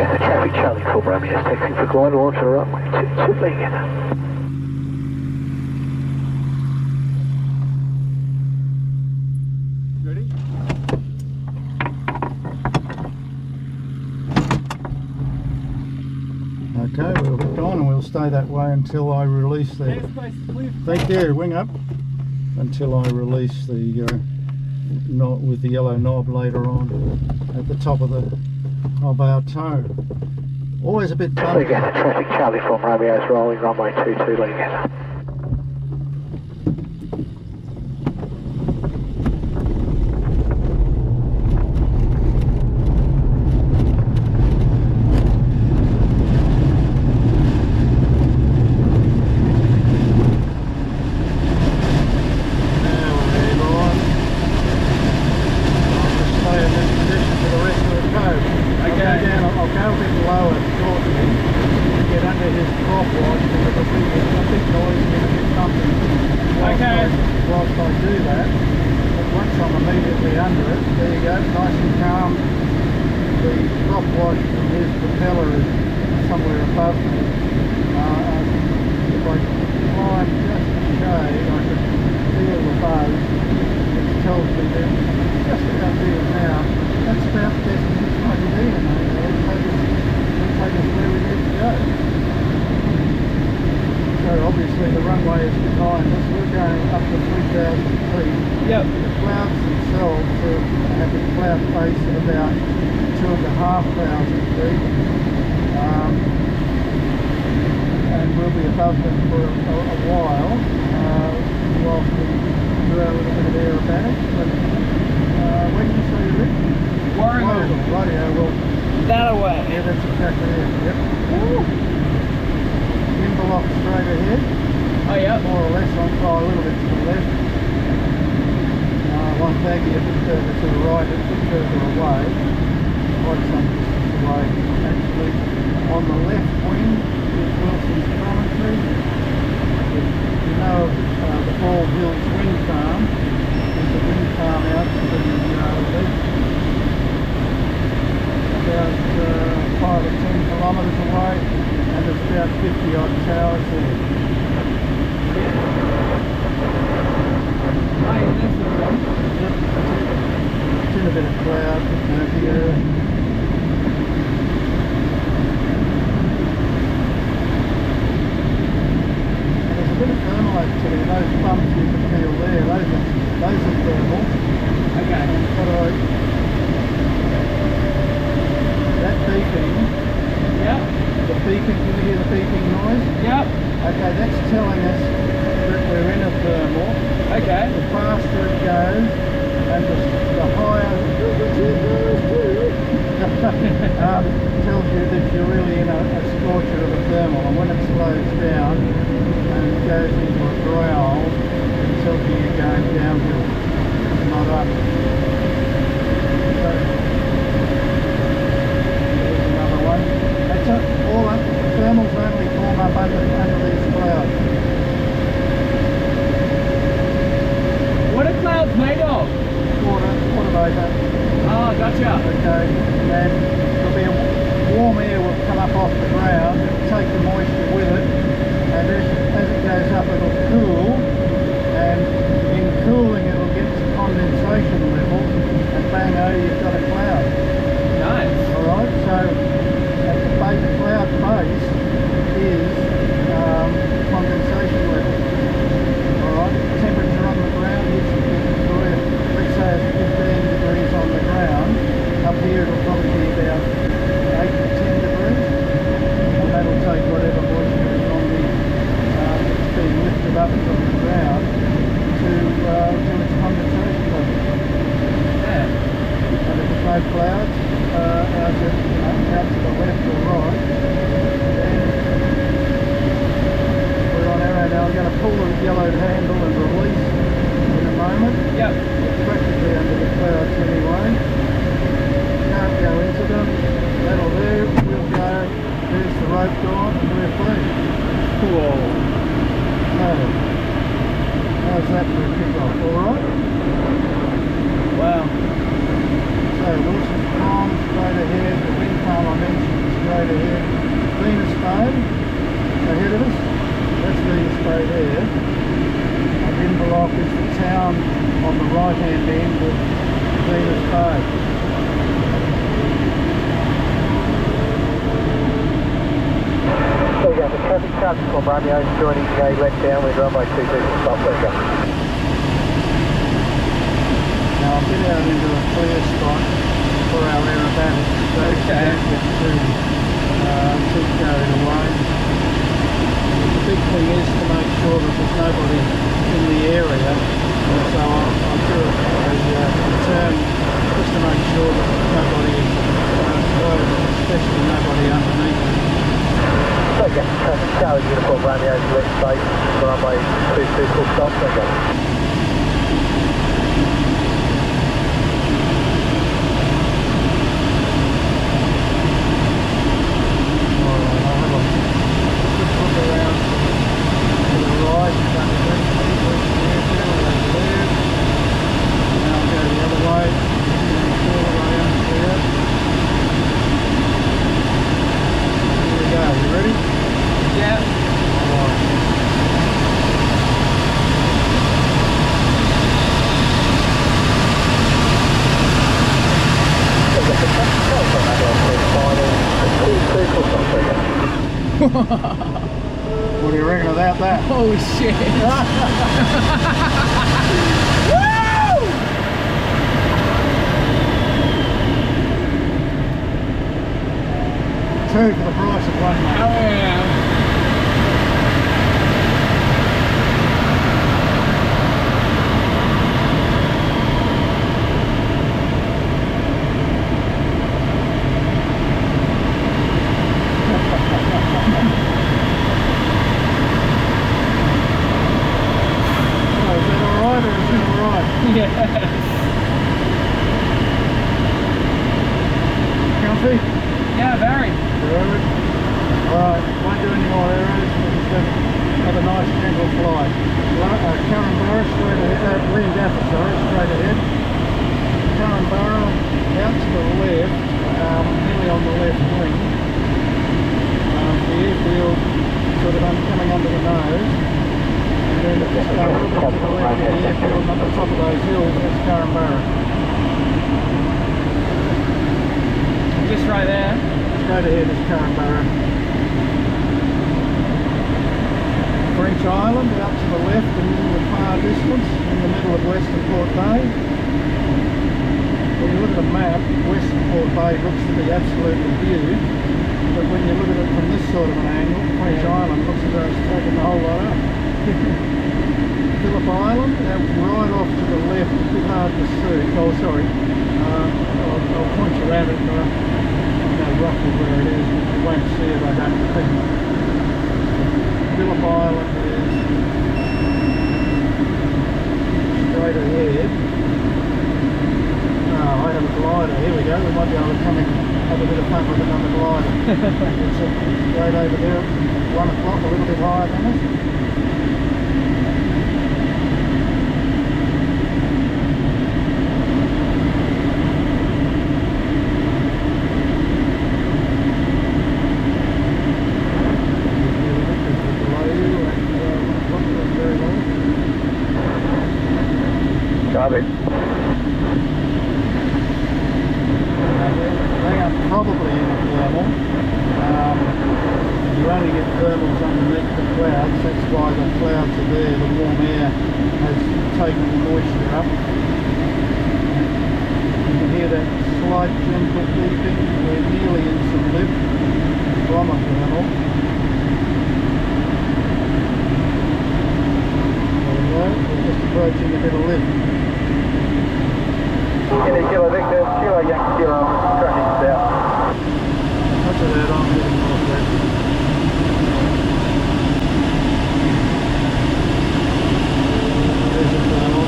again, traffic Charlie from Romeo, taxi for glide onto runway 22 again. Ready? Okay, we'll hook on and we'll stay that way until I release the... Thank you, wing up. Until I release the knob with the yellow knob later on at the top of our toe. Always a bit bumpy. Again, traffic Charlie from Romeo is rolling runway 22 again. Wow. So Wilson's palm straight ahead, the wind farm I mentioned Right. So you have a traffic charge from Romeo joining a left downwind runway 22 stop, pleasure. Now I'll get out into a clear spot for our aerobatics, so we don't get too carried away. The big thing is to make sure that there's nobody in the area, and so I'll do a turn just to make sure that nobody is close, especially nobody underneath me. So you have traffic charge uniform Romeo left base runway 22 full stop, pleasure. What do you reckon about that? Oh shit! Woo! Two for the price of one, mate. Oh yeah. Comfy? Yeah, very. Good. Alright, won't do any more arrows, we'll just have a nice gentle flight. Currambara straight ahead, Lee Gaffer, sorry, straight ahead. Currambara out to the left, nearly on the left wing. The airfield sort of coming under the nose. And then just go a little bit to the left of the airfield and up the top of those hills, that's Currambara. Just right there. Straight ahead is Currambara. French Island out to the left and in the far distance, in the middle of Western Port Bay. When you look at the map, Western Port Bay looks to be absolutely huge, but when you look at it from this sort of an angle, French Island looks as though it's taken the whole lot up. Phillip Island, right off to the left, a bit hard to see. Oh, sorry. I'll point you at it. I know roughly where it is, but you won't see it, I don't think. Phillip Island is straight ahead. Oh, I have a glider. Here we go. We might be able to come in, have a bit of fun with another glider. It's straight over there. 1 o'clock, a little bit higher than us. Copy. They are probably in a thermal. You only get thermals underneath the clouds, that's why the clouds are there. The warm air has taken the moisture up. You can hear that slight gentle beeping. We're nearly in some lift from a thermal. There we go, we're just approaching a bit of lift. Kilo Victor, Kilo Yankee Kilo, tracking south. That's it, I'm heading northwest. There's a thermal.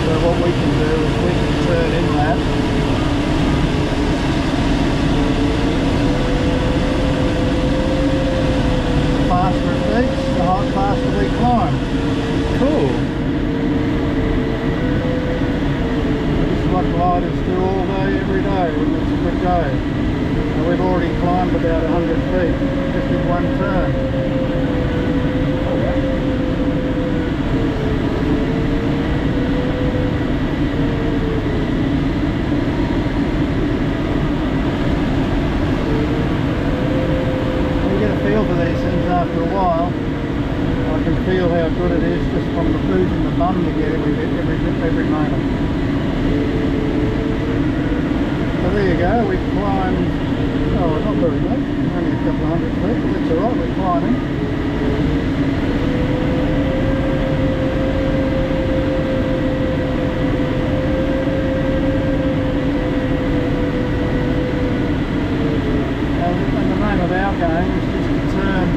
So what we can do is we can turn inland. The faster it beats, the faster we climb. Cool. What gliders do all day, every day when it's a good day. And we've already climbed about 100 feet just in one turn. we've climbed, oh, not very much, only a couple of hundred feet, but it's alright, we're climbing. And the name of our game is just to turn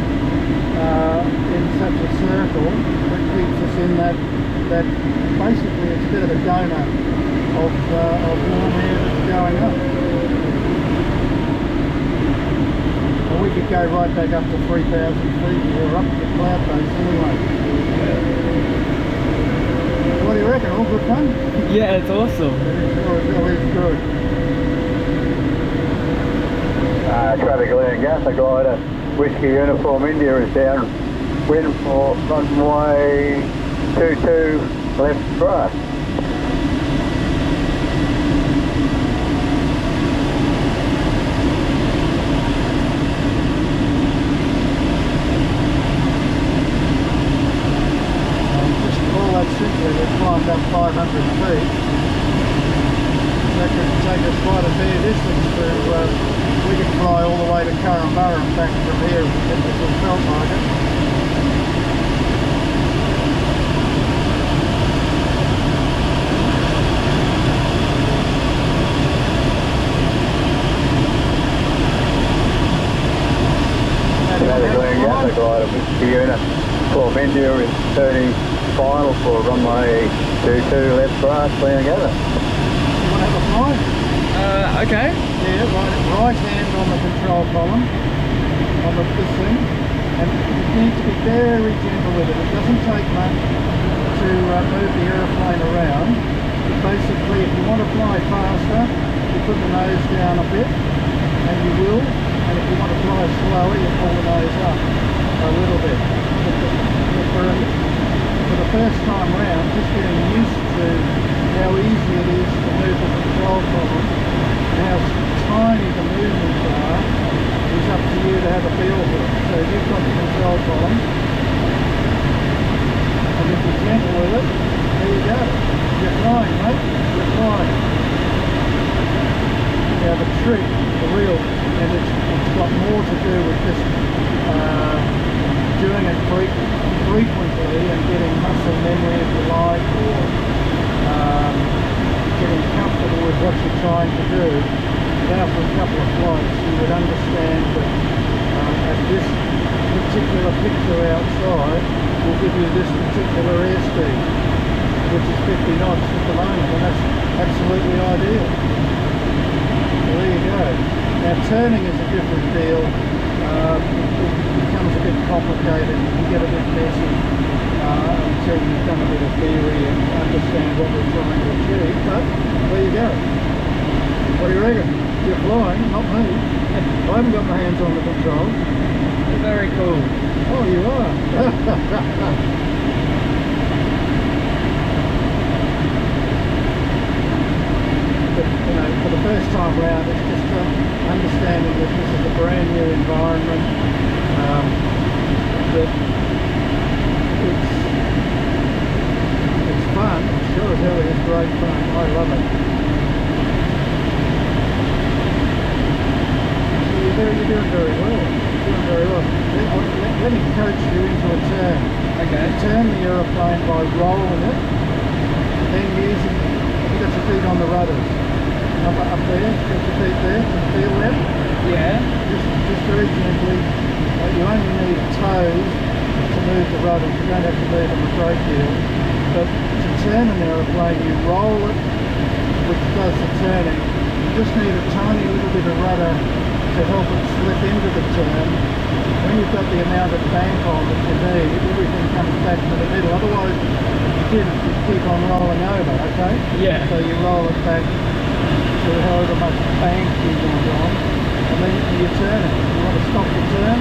in such a circle that keeps us in that basically it's a bit of a donut of warm air that's going up. And we could go right back up to 3,000 feet or up to the cloud base anyway. What do you reckon? All good fun? Yeah, it's awesome. It's good. Traffic Land Gas, I got a Whiskey Uniform India is down wind for runway 22 left right. Just all that simply, we've climbed up 500 feet. That could take us quite a fair distance to, we could fly all the way to Currumbara and back from here if it felt like it. Traffic Land Gas, I got a Whiskey Unit for India is turning final for runway 22 left right, clear together. You want to have a fly? Okay. Yeah, right hand on the control column, on this thing, and you need to be very gentle with it. It doesn't take much to move the aeroplane around. But basically, if you want to fly faster, you put the nose down a bit, and you will. And if you want to fly slower, you pull the nose up a little bit. For the first time round, just getting used to how easy it is to move the control column, and how tiny the movements are, is up to you to have a feel for it. So you've got the control column, and if you're gentle with it, there you go. You're flying, mate. You're flying. Now the trick, the real, and it's got more to do with just doing it frequently and getting muscle memory, if you like, or getting comfortable with what you're trying to do. But after a couple of flights, you would understand that at this particular picture outside will give you this particular airspeed, which is 50 knots at the moment, and that's absolutely ideal. Well, there you go. Now turning is a different deal. It becomes a bit complicated, you can get a bit messy until you've done a bit of theory and understand what we're trying to achieve, but there you go. What do you reckon? You're flying, not me. I haven't got my hands on the controls. Very cool. Oh, you are. But, you know, for the first time round, it's just understanding that this is a brand new environment, that it's fun. It sure as hell is great fun. I love it. So you're doing very well. You're doing very well. Let me coach you into a turn. Okay. Turn the aeroplane by rolling it, then using, you've got your feet on the rudders. Up there, got your feet there, can you feel them? Yeah. Just very gently. You only need toes to move the rudders, you don't have to move them a great deal. But to turn an aeroplane, you roll it, which does the turning. You just need a tiny little bit of rudder to help it slip into the turn. When you've got the amount of bank on that you need, everything comes back to the middle. Otherwise, you keep on rolling over, okay? Yeah. So you roll it back to however much bank you want on, and then you turn it. You want to stop the turn,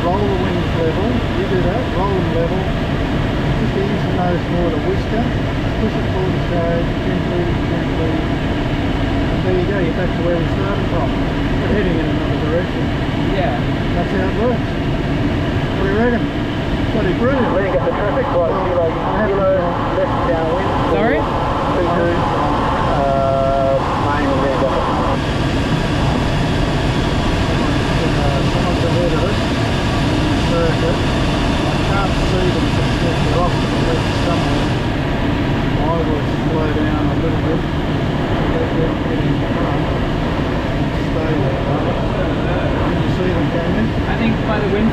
roll the wings level. You do that, roll them level. Just ease the nose forward a whisker, push it forward a shade, gently, gently. And there you go, you're back to where we started from, but heading in another direction. Yeah. That's how it works. What do you reckon? Bloody brilliant. Where you got the traffic light, kilo left downwind. Sorry? 22, main will there, got it.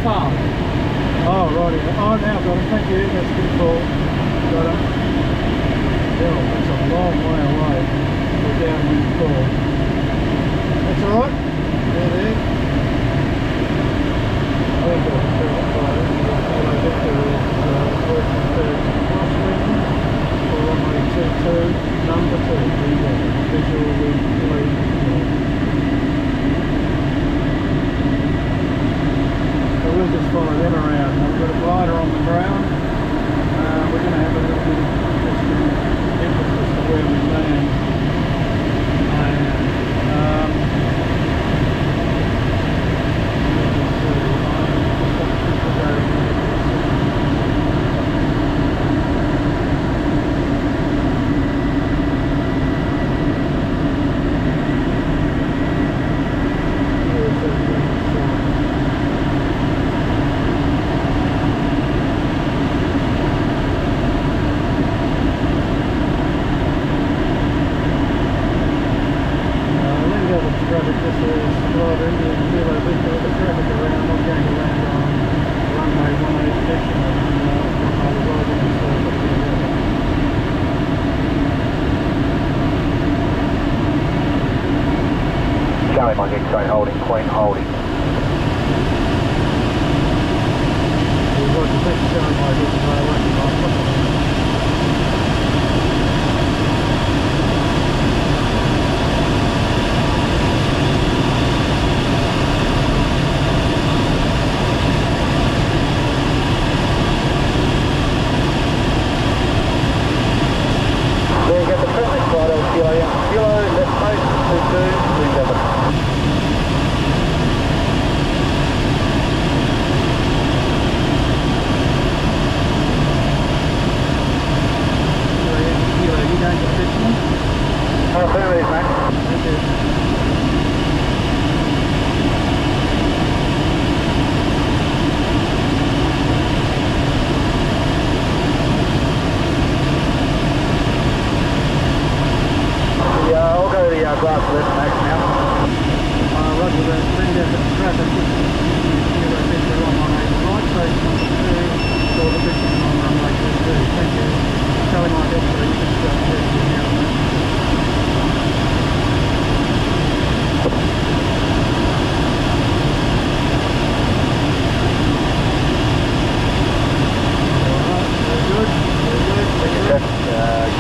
far? Oh, righty. Oh, now got him. Thank you. That's good call. Got him. Yeah, that's a long way away. We're down in the call. That's all right. There. I think that's perfect right. Kilo Victor is working for crosswind for runway 22, number 2. Visual with so we'll just follow them around. We've got a glider on the ground. We're going to have a little bit of interesting emphasis to where we land. Charlie Mike X-ray holding, Queen holding. We've got the next Charlie Mike X-ray working on. There you go, the perfect right, kilo, left post, 22, bring that up. Affirmative, mate. Thank you. I'll go to the glass left max now. Roger that. Bring down the traffic. Kilo Victor on runway right, stage number 2, for the bitumen on runway 22. Thank you. Charlie Mike X-ray, you can start testing now.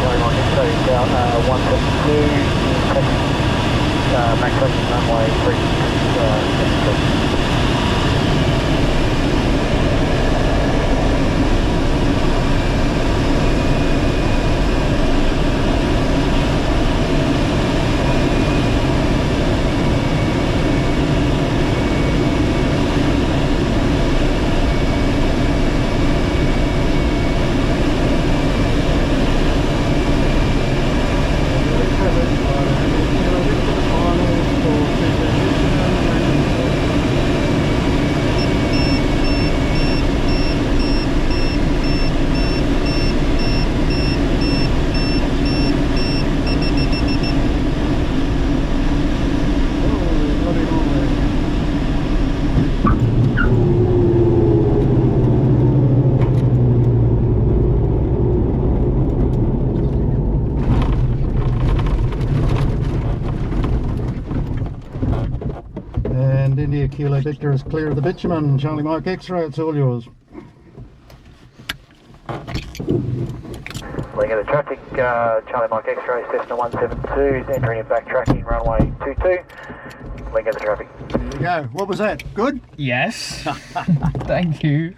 Charlie Mike X-ray is out 172, max pressure runway 3. And India Kilo Victor is clear of the bitumen. Charlie Mike X-ray, it's all yours. Looking at the traffic, Charlie Mike X-ray, Cessna 172 is entering in backtracking runway 22. Looking at the traffic. There you go. What was that? Good? Yes. Thank you.